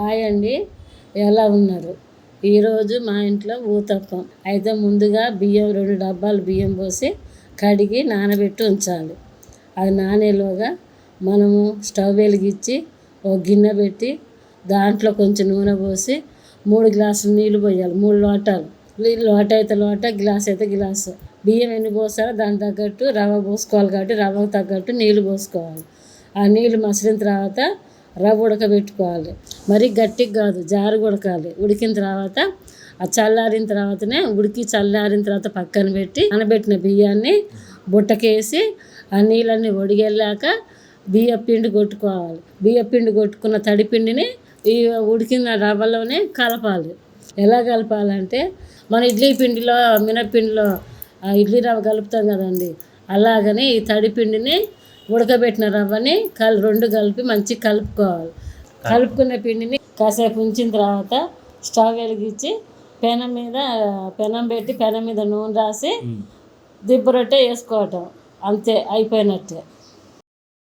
Hi అండి, ఎలా ఉన్నారు? ఈరోజు మా ఇంట్లో ఊతప్పం. అయితే ముందుగా బియ్యం 2 డబ్బాలు బియ్యం పోసి కడిగి నానబెట్టి ఉంచాలి. అది నానేలోగా మనము స్టవ్ వెలిగించి ఒక గిన్నె పెట్టి దాంట్లో కొంచెం నూనె పోసి 3 గ్లాసులు నీళ్ళు పోయాలి. 3 లోటాలు నీళ్ళు, లోట అయితే లోట, గ్లాస్ అయితే గ్లాసు. బియ్యం ఎన్ని పోసారో దానికి తగ్గట్టు రవ్వ పోసుకోవాలి కాబట్టి రవ్వకు తగ్గట్టు నీళ్ళు పోసుకోవాలి. ఆ నీళ్ళు మసిలిన తర్వాత రవ్వ ఉడకబెట్టుకోవాలి. మరి గట్టిగా కాదు, జారు ఉడకాలి. ఉడికిన తర్వాత ఆ చల్లారిన తర్వాతనే చల్లారిన తర్వాత పక్కన పెట్టి నానబెట్టిన బియ్యాన్ని బుట్టకేసి ఆ నీళ్ళన్నీ ఒడిగెళ్ళాక బియ్యపిండి కొట్టుకోవాలి. బియ్యపిండి కొట్టుకున్న తడిపిండిని ఈ ఉడికిన రవ్వలోనే కలపాలి. ఎలా కలపాలంటే మన ఇడ్లీ పిండిలో మినప్పిండిలో ఇడ్లీ రవ్వ కలుపుతాం కదండి, అలాగని ఈ తడిపిండిని ఉడకబెట్టిన రవ్వని రెండు కలిపి మంచిగా కలుపుకోవాలి. కలుపుకున్న పిండిని కాసేపు ఉంచిన తర్వాత స్టవ్ వెలిగించి పెనం పెట్టి పెనం మీద నూనె రాసి దిబ్బ రొట్టె వేసుకోవటం, అంతే, అయిపోయినట్టే.